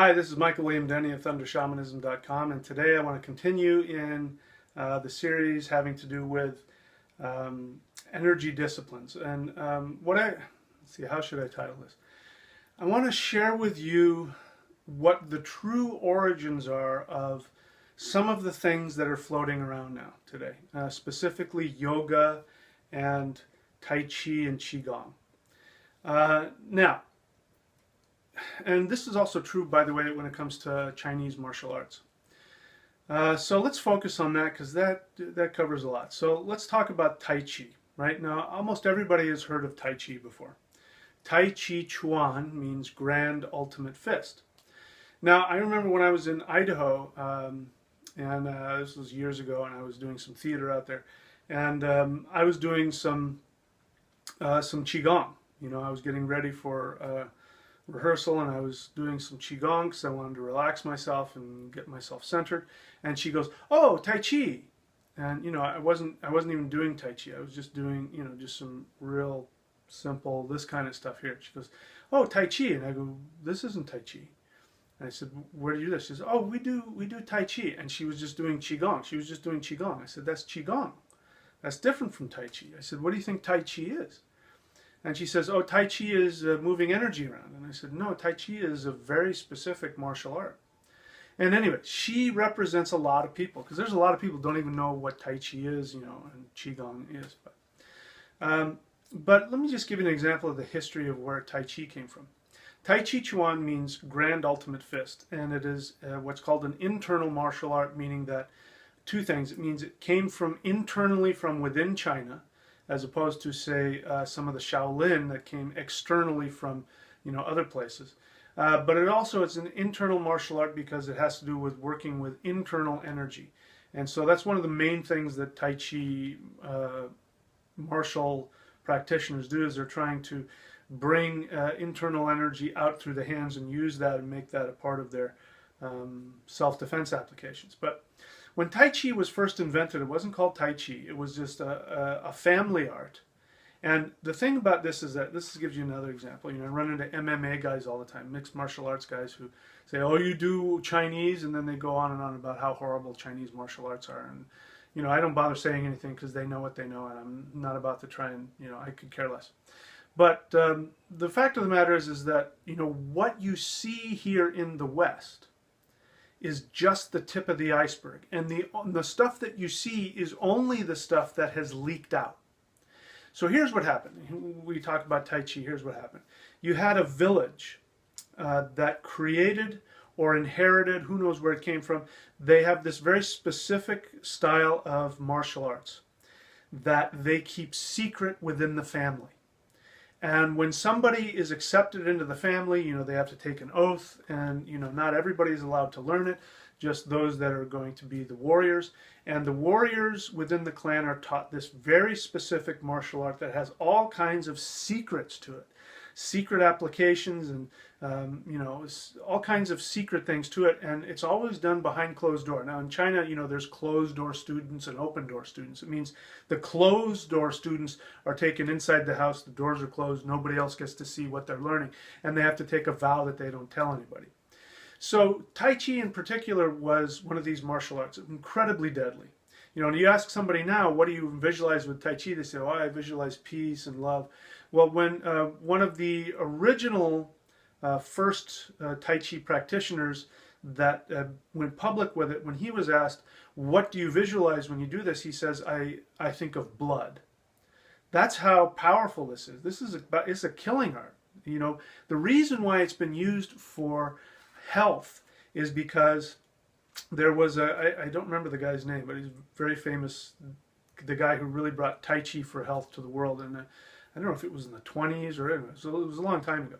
Hi, this is Michael William Denny of ThunderShamanism.com, and today I want to continue in the series having to do with energy disciplines. And let's see, how should I title this? I want to share with you what the true origins are of some of the things that are floating around now today, specifically yoga and Tai Chi and Qigong. Now, and this is also true, by the way, when it comes to Chinese martial arts. So let's focus on that because that covers a lot. So let's talk about Tai Chi. Right now, almost everybody has heard of Tai Chi before. Tai Chi Chuan means Grand Ultimate Fist. Now, I remember when I was in Idaho, and this was years ago, and I was doing some theater out there, and I was doing some Qigong. You know, I was getting ready for rehearsal, and I was doing some Qigong because I wanted to relax myself and get myself centered. And she goes, "Oh, Tai Chi," and you know, I wasn't even doing Tai Chi. I was just doing, you know, just some real simple this kind of stuff here. She goes, "Oh, Tai Chi," and I go, "This isn't Tai Chi." And I said, "Where do you do this?" She says, "Oh, we do Tai Chi," and she was just doing Qigong. She was just doing Qigong. I said, "That's Qigong. That's different from Tai Chi." I said, "What do you think Tai Chi is?" And she says, "Oh, Tai Chi is moving energy around." And I said, "No, Tai Chi is a very specific martial art." And anyway, she represents a lot of people because there's a lot of people who don't even know what Tai Chi is, you know, and Qigong is. But let me just give you an example of the history of where Tai Chi came from. Tai Chi Chuan means Grand Ultimate Fist, and it is what's called an internal martial art, meaning that two things. It means it came from internally from within China, as opposed to, say, some of the Shaolin that came externally from, you know, other places. But it also is an internal martial art because it has to do with working with internal energy. And so that's one of the main things that Tai Chi martial practitioners do, is they're trying to bring internal energy out through the hands and use that and make that a part of their self-defense applications. But when Tai Chi was first invented, it wasn't called Tai Chi. It was just a family art. And the thing about this is that, this gives you another example. You know, I run into MMA guys all the time, mixed martial arts guys who say, "Oh, you do Chinese?" And then they go on and on about how horrible Chinese martial arts are. And, you know, I don't bother saying anything because they know what they know, and I'm not about to try and, you know, I could care less. But the fact of the matter is that, you know, what you see here in the West is just the tip of the iceberg. And the stuff that you see is only the stuff that has leaked out. So here's what happened. We talk about Tai Chi. Here's what happened. You had a village that created or inherited, who knows where it came from. They have this very specific style of martial arts that they keep secret within the family. And when somebody is accepted into the family, you know, they have to take an oath, and, you know, not everybody is allowed to learn it, just those that are going to be the warriors. And the warriors within the clan are taught this very specific martial art that has all kinds of secrets to it. Secret applications and, you know, all kinds of secret things to it. And it's always done behind closed door. Now in China, you know, there's closed door students and open door students. It means the closed door students are taken inside the house. The doors are closed. Nobody else gets to see what they're learning. And they have to take a vow that they don't tell anybody. So Tai Chi in particular was one of these martial arts, incredibly deadly. You know, and you ask somebody now, what do you visualize with Tai Chi? They say, "Oh, I visualize peace and love." Well, when one of the original first Tai Chi practitioners that went public with it, when he was asked, "What do you visualize when you do this?" he says, I think of blood. That's how powerful this is. It's a killing art. You know, the reason why it's been used for health is because there was I don't remember the guy's name, but he's very famous, the guy who really brought Tai Chi for health to the world. And I don't know if it was in the 20s or anyway, so it was a long time ago.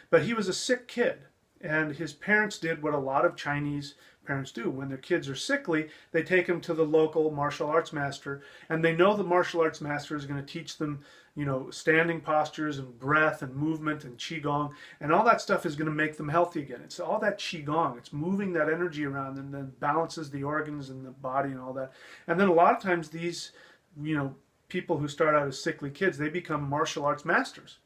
But he was a sick kid, and his parents did what a lot of Chinese parents do. When their kids are sickly, they take them to the local martial arts master, and they know the martial arts master is going to teach them, you know, standing postures and breath and movement and Qigong, and all that stuff is going to make them healthy again. It's all that Qigong. It's moving that energy around and then balances the organs and the body and all that. And then a lot of times these, you know, people who start out as sickly kids, they become martial arts masters.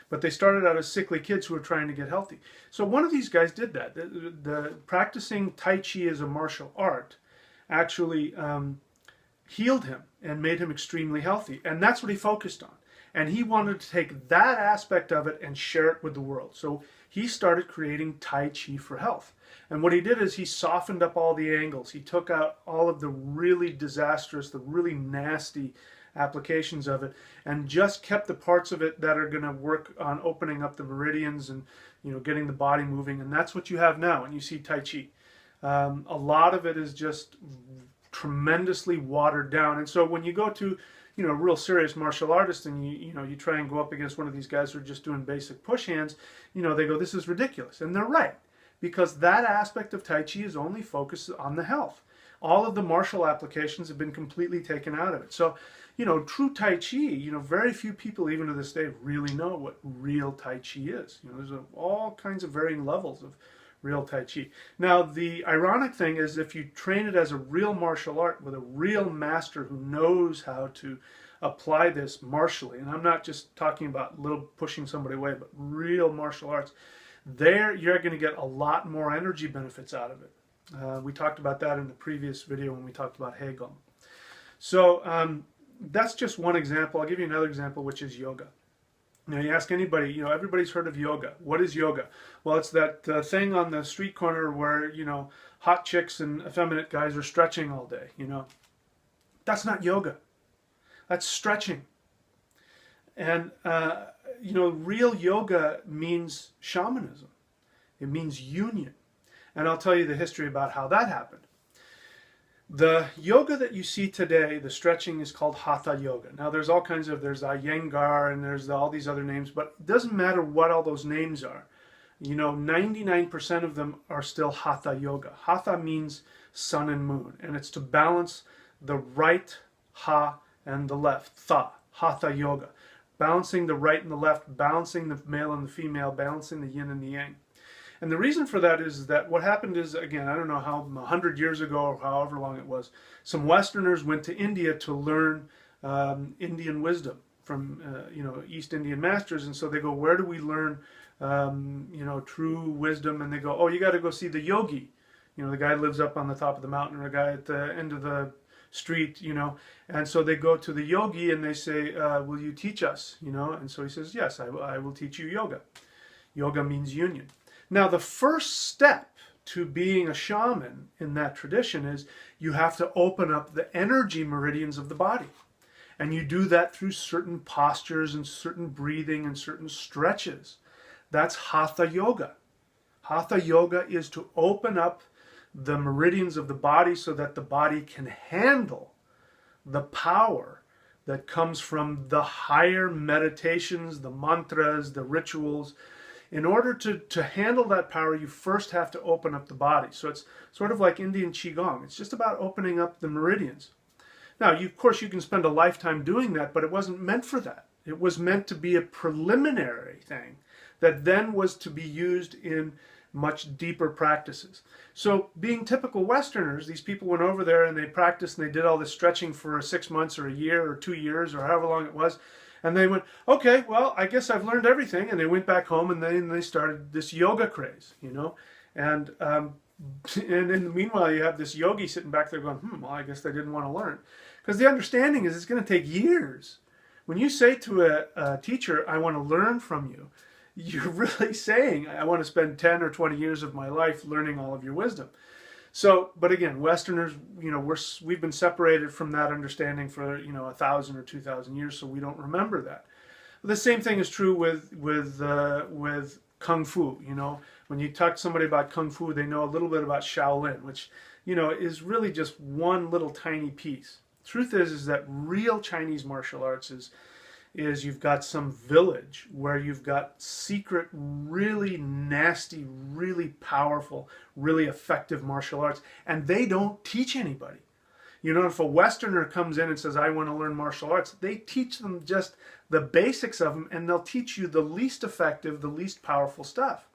but they started out as sickly kids who were trying to get healthy. So one of these guys did that. The practicing Tai Chi as a martial art actually healed him and made him extremely healthy. And that's what he focused on. And he wanted to take that aspect of it and share it with the world. So he started creating Tai Chi for health. And what he did is he softened up all the angles. He took out all of the really disastrous, the really nasty applications of it, and just kept the parts of it that are going to work on opening up the meridians and, you know, getting the body moving. And that's what you have now when you see Tai Chi. A lot of it is just tremendously watered down. And so when you go to, you know, a real serious martial artist and you try and go up against one of these guys who are just doing basic push hands, you know, they go, this is ridiculous. And they're right, because that aspect of Tai Chi is only focused on the health. All of the martial applications have been completely taken out of it. So, you know, true Tai Chi, you know, very few people even to this day really know what real Tai Chi is. You know, there's all kinds of varying levels of real Tai Chi. Now, the ironic thing is if you train it as a real martial art with a real master who knows how to apply this martially, and I'm not just talking about little pushing somebody away, but real martial arts, there you're going to get a lot more energy benefits out of it. We talked about that in the previous video when we talked about Hegel. So that's just one example. I'll give you another example, which is yoga. Now you ask anybody, you know, everybody's heard of yoga. What is yoga? Well, it's that thing on the street corner where, you know, hot chicks and effeminate guys are stretching all day, you know. That's not yoga. That's stretching. And, you know, real yoga means shamanism. It means union. And I'll tell you the history about how that happened. The yoga that you see today, the stretching, is called Hatha Yoga. Now there's all kinds of, there's Iyengar and there's all these other names, but it doesn't matter what all those names are. You know, 99% of them are still Hatha Yoga. Hatha means sun and moon, and it's to balance the right Ha and the left Tha. Hatha Yoga. Balancing the right and the left, balancing the male and the female, balancing the yin and the yang. And the reason for that is that what happened is, again, I don't know how, 100 years ago or however long it was, some Westerners went to India to learn Indian wisdom from, you know, East Indian masters. And so they go, where do we learn, you know, true wisdom? And they go, oh, you got to go see the yogi. You know, the guy lives up on the top of the mountain, or a guy at the end of the street, you know. And so they go to the yogi and they say, will you teach us? You know, and so he says, yes, I will teach you yoga. Yoga means union. Now, the first step to being a shaman in that tradition is you have to open up the energy meridians of the body. And you do that through certain postures and certain breathing and certain stretches. That's Hatha Yoga. Hatha Yoga is to open up the meridians of the body so that the body can handle the power that comes from the higher meditations, the mantras, the rituals. In order to handle that power, you first have to open up the body. So it's sort of like Indian Qigong. It's just about opening up the meridians. Now, of course, you can spend a lifetime doing that, but it wasn't meant for that. It was meant to be a preliminary thing that then was to be used in much deeper practices. So being typical Westerners, these people went over there and they practiced and they did all this stretching for 6 months or a year or 2 years or however long it was. And they went, okay, well, I guess I've learned everything. And they went back home and they started this yoga craze, you know. And in the meanwhile, you have this yogi sitting back there going, well, I guess they didn't want to learn. Because the understanding is it's going to take years. When you say to a teacher, I want to learn from you, you're really saying, I want to spend 10 or 20 years of my life learning all of your wisdom. So, but again, Westerners, you know, we've been separated from that understanding for, you know, 1,000 or 2,000 years, so we don't remember that. The same thing is true with Kung Fu. You know, when you talk to somebody about Kung Fu, they know a little bit about Shaolin, which, you know, is really just one little tiny piece. Truth is that real Chinese martial arts is you've got some village where you've got secret, really nasty, really powerful, really effective martial arts, and they don't teach anybody. You know, if a Westerner comes in and says, I want to learn martial arts, they teach them just the basics of them, and they'll teach you the least effective, the least powerful stuff.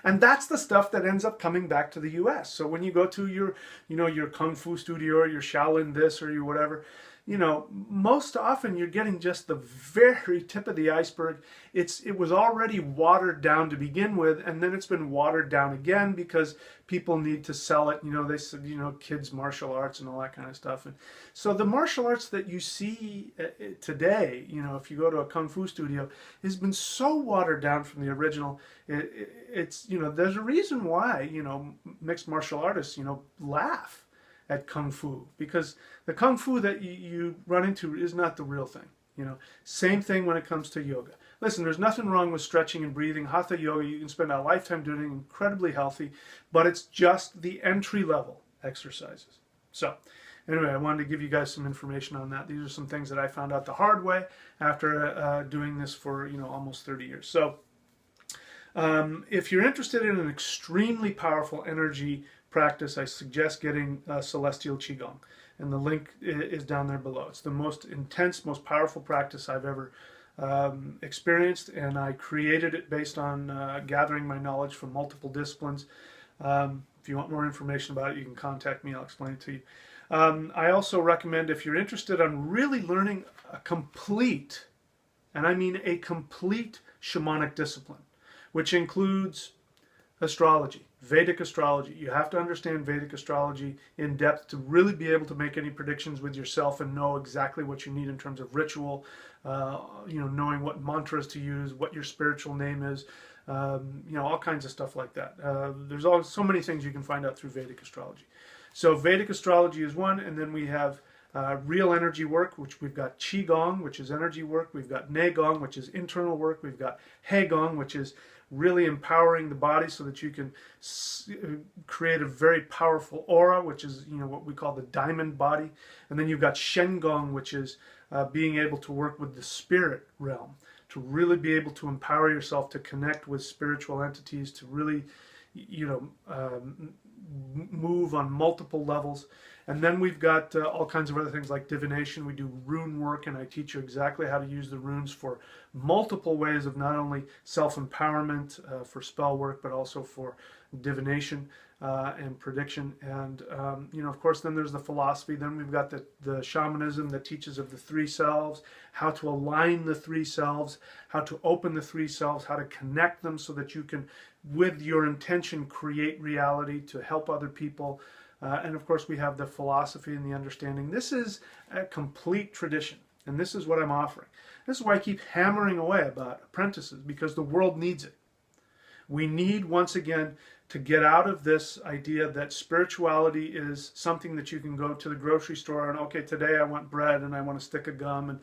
And that's the stuff that ends up coming back to the U.S. So when you go to your, you know, your Kung Fu studio or your Shaolin this or your whatever, most often you're getting just the very tip of the iceberg. It was already watered down to begin with, and then it's been watered down again because people need to sell it. They said, kids martial arts and all that kind of stuff. And so the martial arts that you see today, if you go to a kung fu studio, has been so watered down from the original. It's there's a reason why mixed martial artists laugh at kung fu, because the kung fu that you run into is not the real thing. Same thing when it comes to yoga. Listen, there's nothing wrong with stretching and breathing. Hatha yoga, you can spend a lifetime doing it, incredibly healthy, but it's just the entry level exercises. So anyway, I wanted to give you guys some information on that. These are some things that I found out the hard way after doing this for almost 30 years. So if you're interested in an extremely powerful energy practice, I suggest getting Celestial Qigong, and the link is down there below. It's the most intense, most powerful practice I've ever experienced, and I created it based on gathering my knowledge from multiple disciplines. If you want more information about it, you can contact me. I'll explain it to you. I also recommend, if you're interested in really learning a complete, and I mean a complete shamanic discipline, which includes astrology, Vedic astrology. You have to understand Vedic astrology in depth to really be able to make any predictions with yourself and know exactly what you need in terms of ritual, knowing what mantras to use, what your spiritual name is, all kinds of stuff like that. There's so many things you can find out through Vedic astrology. So Vedic astrology is one, and then we have real energy work, which we've got Qigong, which is energy work. We've got Neigong, which is internal work. We've got Heigong, which is really empowering the body so that you can create a very powerful aura, which is what we call the diamond body. And then you've got Shengong, which is being able to work with the spirit realm, to really be able to empower yourself to connect with spiritual entities, to really move on multiple levels. And then we've got all kinds of other things like divination. We do rune work, and I teach you exactly how to use the runes for multiple ways of not only self-empowerment for spell work, but also for divination and prediction. And of course, then there's the philosophy. Then we've got the shamanism that teaches of the three selves, how to align the three selves, how to open the three selves, how to connect them so that you can, with your intention, create reality to help other people. And of course, we have the philosophy and the understanding. This is a complete tradition, and this is what I'm offering. This is why I keep hammering away about apprentices, because the world needs it. We need, once again, to get out of this idea that spirituality is something that you can go to the grocery store and, okay, today I want bread and I want a stick of gum. And,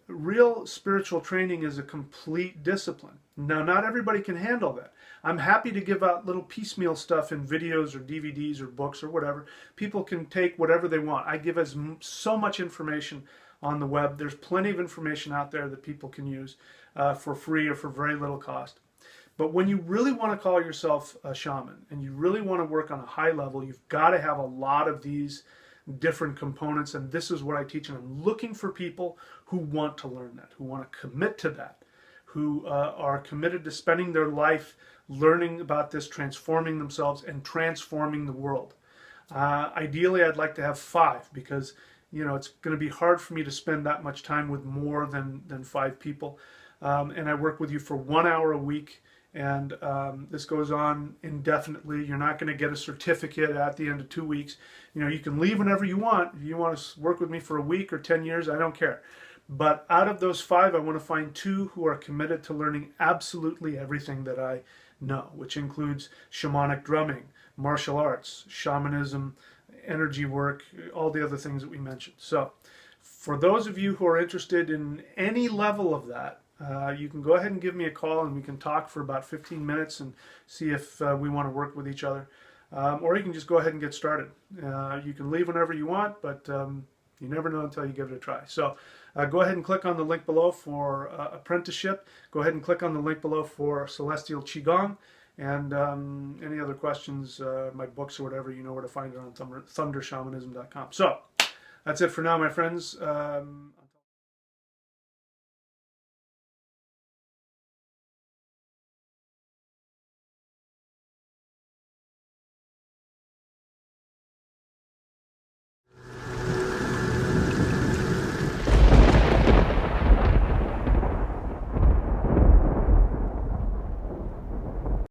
real spiritual training is a complete discipline. Now, not everybody can handle that. I'm happy to give out little piecemeal stuff in videos or DVDs or books or whatever. People can take whatever they want. I give so much information on the web. There's plenty of information out there that people can use for free or for very little cost. But when you really want to call yourself a shaman and you really want to work on a high level, you've got to have a lot of these different components, and this is what I teach. And I'm looking for people who want to learn that, who want to commit to that, who are committed to spending their life learning about this, transforming themselves and transforming the world. Ideally, I'd like to have 5, because it's going to be hard for me to spend that much time with more than 5 people. And I work with you for 1 hour a week. And this goes on indefinitely. You're not going to get a certificate at the end of 2 weeks. You can leave whenever you want. If you want to work with me for a week or 10 years, I don't care. But out of those 5, I want to find 2 who are committed to learning absolutely everything that I know, which includes shamanic drumming, martial arts, shamanism, energy work, all the other things that we mentioned. So for those of you who are interested in any level of that, you can go ahead and give me a call, and we can talk for about 15 minutes and see if we want to work with each other. Or you can just go ahead and get started. You can leave whenever you want, but you never know until you give it a try. So go ahead and click on the link below for apprenticeship. Go ahead and click on the link below for Celestial Qigong. And any other questions, my books or whatever, you know where to find it on thundershamanism.com. So that's it for now, my friends.